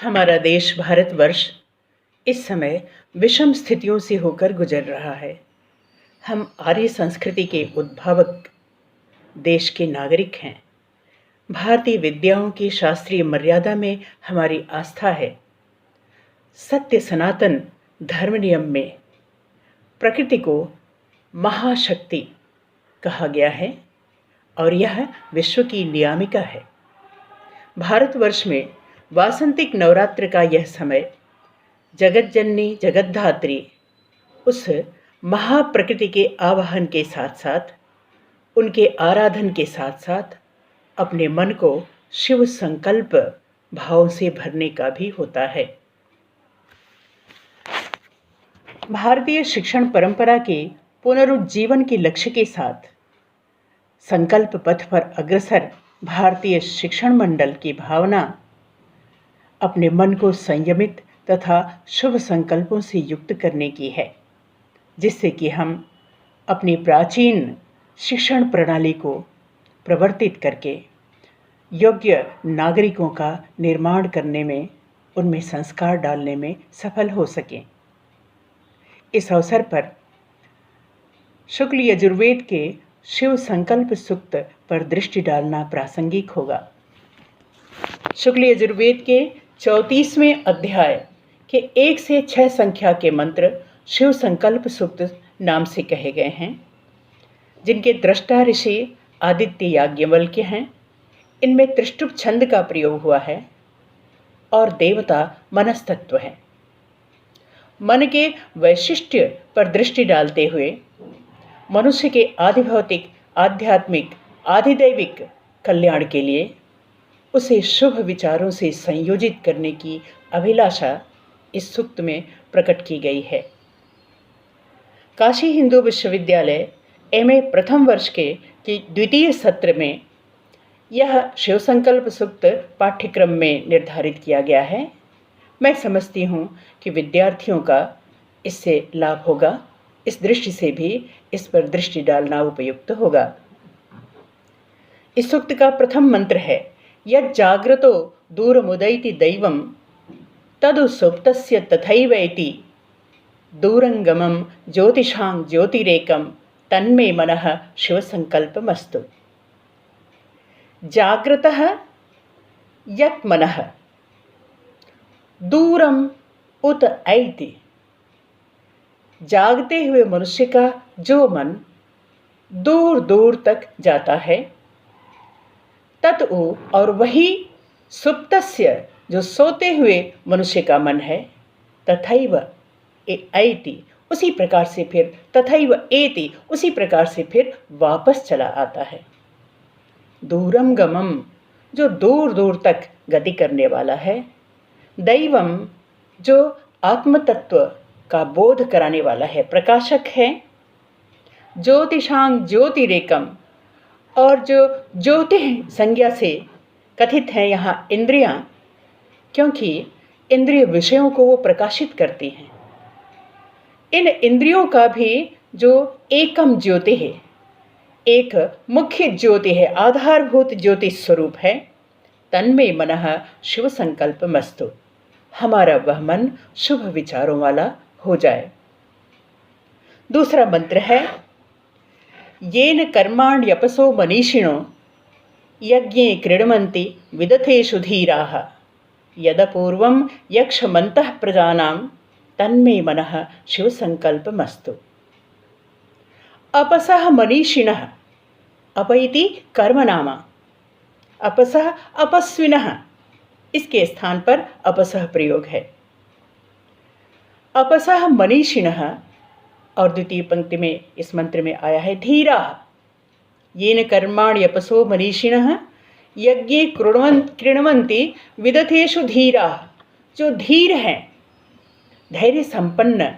हमारा देश भारतवर्ष इस समय विषम स्थितियों से होकर गुजर रहा है। हम आर्य संस्कृति के उद्भावक देश के नागरिक हैं। भारतीय विद्याओं की शास्त्रीय मर्यादा में हमारी आस्था है। सत्य सनातन धर्म नियम में प्रकृति को महाशक्ति कहा गया है और यह विश्व की नियामिका है। भारतवर्ष में वासंतिक नवरात्र का यह समय जगतजननी जगद्धात्री उस महाप्रकृति के आवाहन के साथ साथ उनके आराधन के साथ साथ अपने मन को शिव संकल्प भाव से भरने का भी होता है। भारतीय शिक्षण परंपरा के पुनरुज्जीवन के लक्ष्य के साथ संकल्प पथ पर अग्रसर भारतीय शिक्षण मंडल की भावना अपने मन को संयमित तथा शुभ संकल्पों से युक्त करने की है, जिससे कि हम अपनी प्राचीन शिक्षण प्रणाली को प्रवर्तित करके योग्य नागरिकों का निर्माण करने में, उनमें संस्कार डालने में सफल हो सकें। इस अवसर पर शुक्ल यजुर्वेद के शिव संकल्प सूक्त पर दृष्टि डालना प्रासंगिक होगा। शुक्ल यजुर्वेद के 34वें अध्याय के 1 से 6 संख्या के मंत्र शिव संकल्प सूक्त नाम से कहे गए हैं, जिनके दृष्टा ऋषि आदित्य याज्ञवल्क्य हैं। इनमें त्रिष्टुप छंद का प्रयोग हुआ है और देवता मनस्तत्व है। मन के वैशिष्ट्य पर दृष्टि डालते हुए मनुष्य के आधिभौतिक, आध्यात्मिक, आधिदैविक कल्याण के लिए उसे शुभ विचारों से संयोजित करने की अभिलाषा इस सूक्त में प्रकट की गई है। काशी हिंदू विश्वविद्यालय एमए प्रथम वर्ष के द्वितीय सत्र में यह शिव संकल्प सूक्त पाठ्यक्रम में निर्धारित किया गया है। मैं समझती हूँ कि विद्यार्थियों का इससे लाभ होगा। इस दृष्टि से भी इस पर दृष्टि डालना उपयुक्त होगा। इस सूक्त का प्रथम मंत्र है यत् जाग्रतो दूरमुदैति दैवं तदु सुप्तस्य तथैवेति दूरंगमं ज्योतिषां ज्योतिरेकं तन्मे मनः शिवसंकल्पमस्तु। जाग्रतः यत् मनः दूरम उत ऐति, जागते हुए मनुष्य का जो मन दूर दूर तक जाता है, तत् और वही सुप्तस्य जो सोते हुए मनुष्य का मन है, तथैव ऐति उसी प्रकार से फिर, तथैव एति उसी प्रकार से फिर वापस चला आता है। दूरम गमम जो दूर दूर तक गति करने वाला है, दैवम जो आत्मतत्व का बोध कराने वाला है, प्रकाशक है, ज्योतिषां ज्योतिरेकम और जो ज्योति संज्ञा से कथित है यहाँ इंद्रियां, क्योंकि इंद्रिय विषयों को वो प्रकाशित करती हैं। इन इंद्रियों का भी जो एकम ज्योति है, एक मुख्य ज्योति है, आधारभूत ज्योति स्वरूप है, तन्मे मनः शिव संकल्पमस्तु, हमारा वह मन शुभ विचारों वाला हो जाए। दूसरा मंत्र है येन कर्माण्यपसो मनीषिणो यज्ञे क्रीडमन्ति विदथेषु धीराः यदपूर्वं यक्षमन्तः प्रजानां तन्मे मनः शिव संकल्पमस्तु। अपसः मनीषिणः, अप इति कर्म नाम, अपसः अपस्विनः, इसके स्थान पर अपसः प्रयोग है। अपसः मनीषिणः और द्वितीय पंक्ति में इस मंत्र में आया है धीरा। येन कर्माण्यपसो मनीषिणः यज्ञे कृण्वन्ति विदथेषु धीरा, जो धीर हैं, धैर्य संपन्न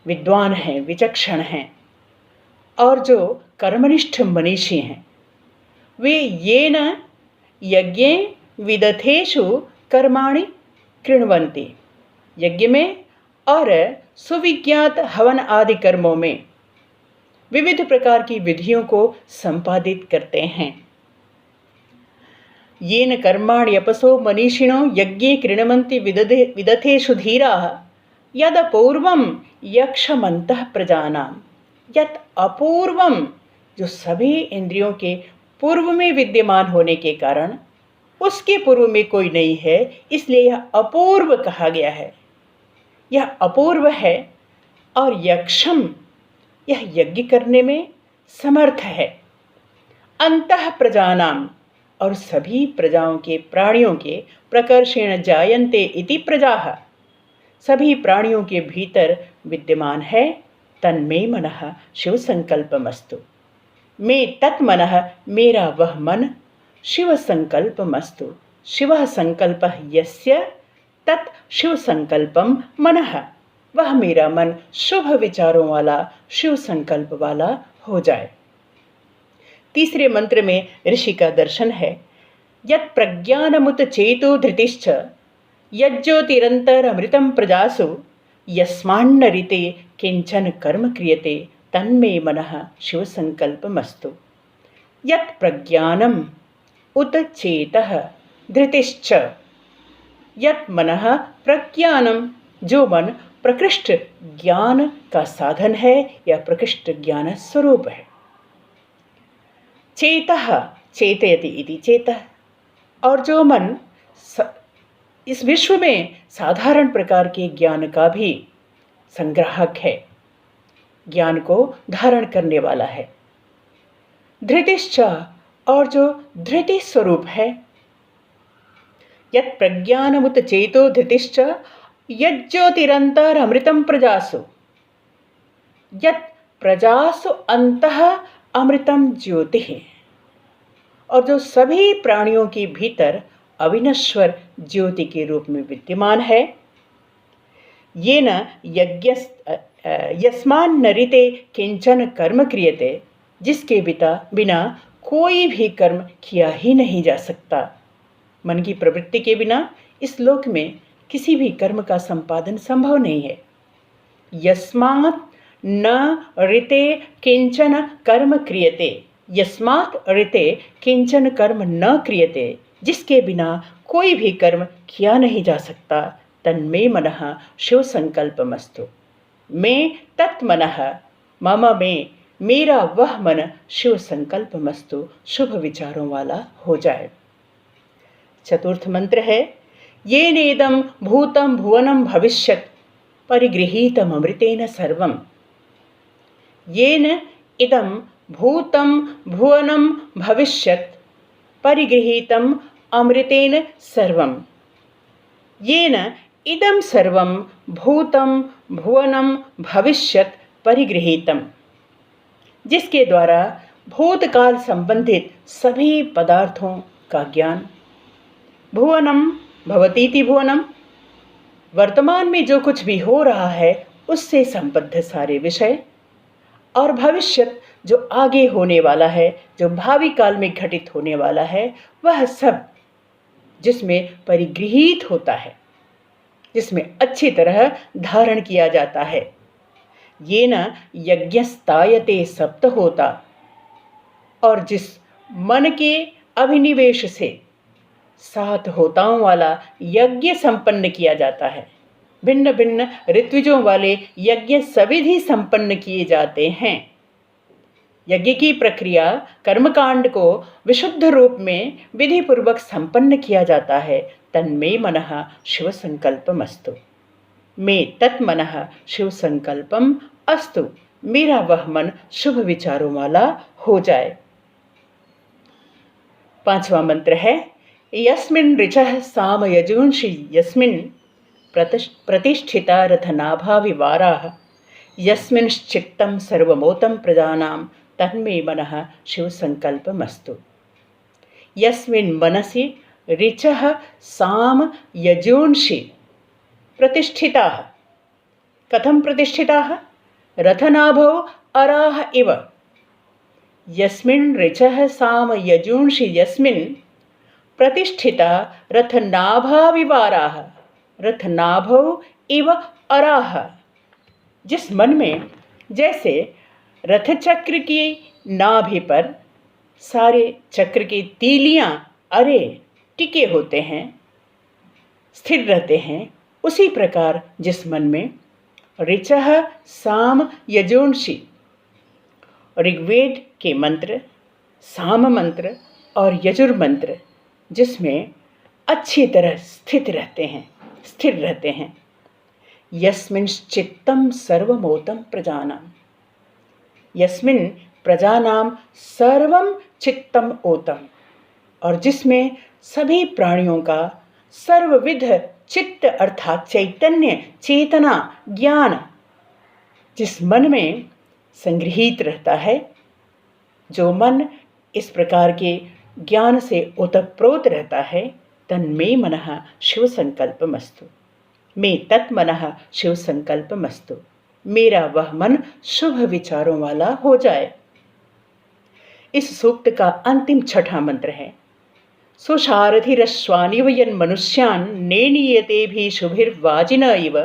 विद्वान हैं, विचक्षण हैं और जो कर्मनिष्ठ मनीषी हैं, वे येन यज्ञे विदथेषु कर्माणि कृण्वन्ति, यज्ञ में और सुविज्ञात हवन आदि कर्मों में विविध प्रकार की विधियों को संपादित करते हैं। येन कर्माण्यपसो मनीषिणो यज्ञे कृणमन्ति विदथेषु धीराः यदपूर्वं यक्षमन्तः प्रजानां। यत् अपूर्वम, जो सभी इंद्रियों के पूर्व में विद्यमान होने के कारण उसके पूर्व में कोई नहीं है, इसलिए यह अपूर्व कहा गया है। यह अपूर्व है और यक्षम, यह यज्ञ करने में समर्थ है। अंतः प्रजानाम, और सभी प्रजाओं के प्राणियों के प्रकर्षेण जायन्ते इति प्रजाः, सभी प्राणियों के भीतर विद्यमान है। तन्मे मनः शिव संकल्पमस्तु। मे तत्मनः, मेरा वह मन, शिव संकल्पमस्तु। शिवः संकल्पः यस्य तत् शिव संकल्पम मनः, वह मेरा मन शुभ विचारों वाला, शिव संकल्प वाला हो जाए। तीसरे मंत्र में ऋषि का दर्शन है। यत् प्रज्ञानमुत चेतो धृतिश्च यज्ज्योतिरंतर अमृतम प्रजासु यस्मान्न ऋते किंचन कर्म क्रियते तन्मे मनः शिव संकल्पमस्तु। यत् प्रज्ञानम उत चेतः धृतिश्च, यत् मनः प्रज्ञानम, जो मन प्रकृष्ट ज्ञान का साधन है या प्रकृष्ट ज्ञान स्वरूप है। चेतः चेतयति इति चेतः, और जो मन इस विश्व में साधारण प्रकार के ज्ञान का भी संग्राहक है, ज्ञान को धारण करने वाला है। धृतिश्च, और जो धृति स्वरूप है। यत् प्रज्ञानमुत चेतो धृतिश्च यज्ज्योतिरंतर अमृतम प्रजासु, यत् प्रजासु अंतः अमृतम ज्योति है, और जो सभी प्राणियों के भीतर अविनश्वर ज्योति के रूप में विद्यमान है। येन यस्मान्न ऋते किंचन कर्म क्रियते, जिसके बिना कोई भी कर्म किया ही नहीं जा सकता। मन की प्रवृत्ति के बिना इस लोक में किसी भी कर्म का संपादन संभव नहीं है। यस्मात् न ऋते किंचन कर्म क्रियते, यस्मात् ऋते किंचन कर्म न क्रियते, जिसके बिना कोई भी कर्म किया नहीं जा सकता। तन्मे मनः शिव संकल्पमस्तु। मैं तत्मनः, मम में, मेरा वह मन शिव संकल्पमस्तु, शुभ विचारों वाला हो जाए। चतुर्थ मंत्र है। येनेदं भूतं भुवनं भविष्यत् परिगृहीतम् अमृतेन सर्वम्। येन इदं भूतं भुवनं भविष्यत् परिगृहीतम् अमृतेन सर्वम्। येन इदं सर्वं भूतं भुवनं भविष्यत् परिगृहीतम्, जिसके द्वारा भूतकाल संबंधित सभी पदार्थों का ज्ञान, भुवनम भवतीति भुवनम, वर्तमान में जो कुछ भी हो रहा है उससे संबद्ध सारे विषय, और भविष्यत जो आगे होने वाला है, जो भावी काल में घटित होने वाला है, वह सब जिसमें परिगृहीत होता है, जिसमें अच्छी तरह धारण किया जाता है। ये न यज्ञस्तायते सप्त होता, और जिस मन के अभिनिवेश से 7 होताओं वाला यज्ञ संपन्न किया जाता है। भिन्न भिन्न ऋत्विजों वाले यज्ञ सविधि संपन्न किए जाते हैं। यज्ञ की प्रक्रिया, कर्मकांड को विशुद्ध रूप में विधि पूर्वक संपन्न किया जाता है। तन्मे मनः शिव संकल्पमस्तु। मे तत्मनः शिव संकल्पम अस्तु, मेरा वह मन शुभ विचारों वाला हो जाए। 5वां मंत्र है। यस्मिन् ऋचः साम यजूंषि यस्मिन् प्रतिष्ठिता रथनाभाविवाराः यस्मिंश्चित्तं सर्वमोतं प्रजानां तन्मे मनः शिव संकल्पमस्तु। यस्मिन् मनसि ऋचः साम यजूंषि प्रतिष्ठिताः। कथं प्रतिष्ठिताः? रथनाभौ अराः इव। यस्मिन् ऋचः साम यजूंषि यस्मिन् प्रतिष्ठिता रथनाभाविवाराः रथनाभौ इव अराः। जिस मन में जैसे रथचक्र की नाभि पर सारे चक्र की तीलियां अरे टिके होते हैं, स्थिर रहते हैं, उसी प्रकार जिस मन में ऋचः साम यजुंषि ऋग्वेद के मंत्र, साम मंत्र और यजुर मंत्र जिसमें अच्छी तरह स्थिर रहते हैं। यस्मिंश्चित्तं सर्वमोतं प्रजानां, यस्मिन प्रजानां सर्वं चित्तम ओतम, और जिसमें सभी प्राणियों का सर्वविध चित्त अर्थात चैतन्य, चेतना, ज्ञान जिस मन में संग्रहित रहता है, जो मन इस प्रकार के ज्ञान से ओतप्रोत रहता है, तन्मे मनः शिव संकल्पमस्तु, मे तत्मनः शिव संकल्पमस्तु, मेरा वह मन शुभ विचारों वाला हो जाए। इस सूक्त का अंतिम छठा मंत्र है, सुसारथिरश्वानिव यन्मनुष्यान् नेनीयते भी शुभिर्वाजिन इव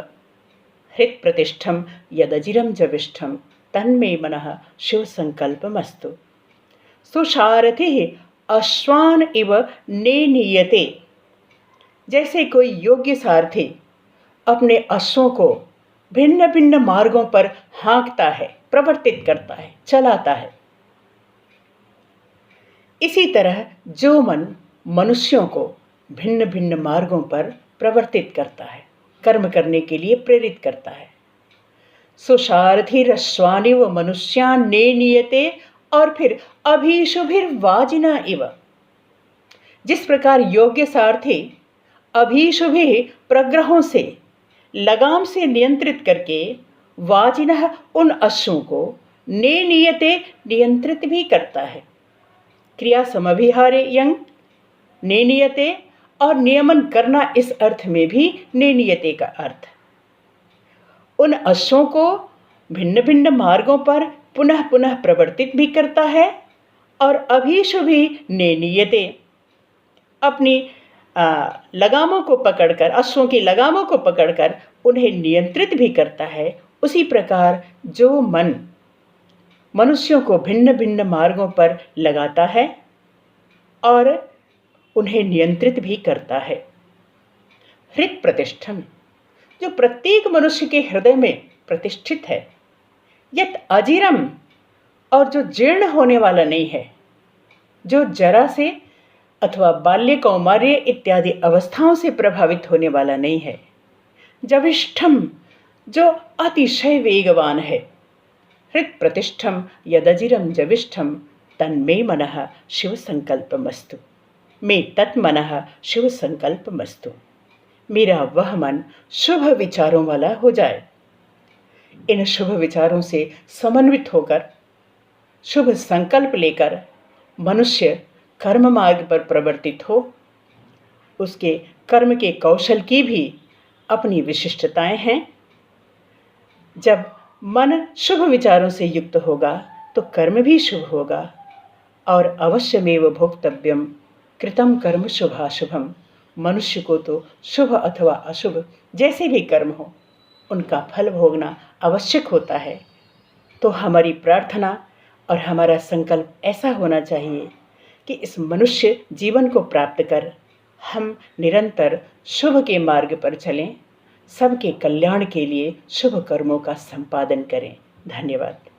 हृत्प्रतिष्ठं यदजिरं जविष्ठं तन्मे मनः शिव संकल्पमस्तु। सुसारथिः अश्वान इव नेनीयते, जैसे कोई योग्य सारथी अपने अश्वों को भिन्न भिन्न मार्गों पर हाँकता है, प्रवर्तित करता है, चलाता है, इसी तरह जो मन मनुष्यों को भिन्न भिन्न मार्गों पर प्रवर्तित करता है, कर्म करने के लिए प्रेरित करता है। सुसारथिरश्वानिव मनुष्यान् नेनीयते, और फिर अभीशुभिर्वाजिना इव, जिस प्रकार योग्य सारथी अभीशुभि प्रग्रहों से लगाम से नियंत्रित करके वाजिनः उन अश्वों को नेनीयते नियंत्रित भी करता है। क्रिया समभिहारे यंग नेनीयते, और नियमन करना इस अर्थ में भी नेनीयते का अर्थ। उन अश्वों को भिन्न भिन्न मार्गों पर पुनः पुनः प्रवर्तित भी करता है, और अभीशुभि नेनीयते, अपनी लगामों को पकड़कर, अश्वों की लगामों को पकड़कर उन्हें नियंत्रित भी करता है। उसी प्रकार जो मन मनुष्यों को भिन्न भिन्न मार्गों पर लगाता है और उन्हें नियंत्रित भी करता है। हृत प्रतिष्ठम, जो प्रत्येक मनुष्य के हृदय में प्रतिष्ठित है, यत अजिरम, और जो जीर्ण होने वाला नहीं है, जो जरा से अथवा बाल्य, कौमार्य इत्यादि अवस्थाओं से प्रभावित होने वाला नहीं है। जविष्ठम, जो अतिशय वेगवान है। हृत प्रतिष्ठम यदजिरम जविष्ठम तन्मे मनः शिव संकल्पमस्तु, मे तत्मनः शिव संकल्पमस्तु, मेरा वह मन शुभ विचारों वाला हो जाए। इन शुभ विचारों से समन्वित होकर, शुभ संकल्प लेकर मनुष्य कर्म मार्ग पर प्रवर्तित हो। उसके कर्म के कौशल की भी अपनी विशिष्टताएं हैं। जब मन शुभ विचारों से युक्त होगा तो कर्म भी शुभ होगा, और अवश्यमेव भोक्तव्यम कृतम कर्म शुभाशुभम, मनुष्य को तो शुभ अथवा अशुभ जैसे भी कर्म हो उनका फल भोगना आवश्यक होता है। तो हमारी प्रार्थना और हमारा संकल्प ऐसा होना चाहिए कि इस मनुष्य जीवन को प्राप्त कर हम निरंतर शुभ के मार्ग पर चलें, सबके कल्याण के लिए शुभ कर्मों का संपादन करें। धन्यवाद।